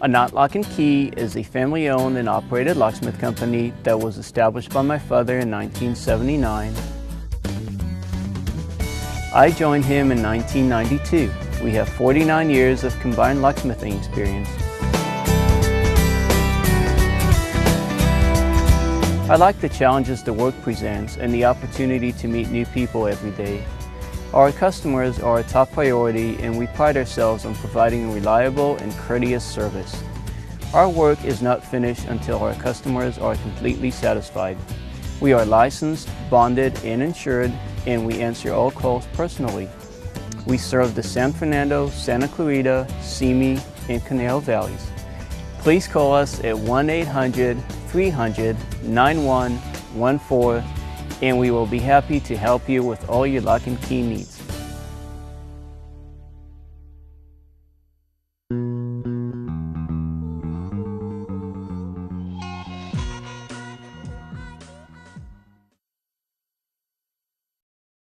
ANAT Lock and Key is a family-owned and operated locksmith company that was established by my father in 1979. I joined him in 1992. We have 49 years of combined locksmithing experience. I like the challenges the work presents and the opportunity to meet new people every day. Our customers are a top priority, and we pride ourselves on providing reliable and courteous service. Our work is not finished until our customers are completely satisfied. We are licensed, bonded, and insured, and we answer all calls personally. We serve the San Fernando, Santa Clarita, Simi, and Conejo Valleys. Please call us at 1-800-300-9114, and we will be happy to help you with all your lock and key needs.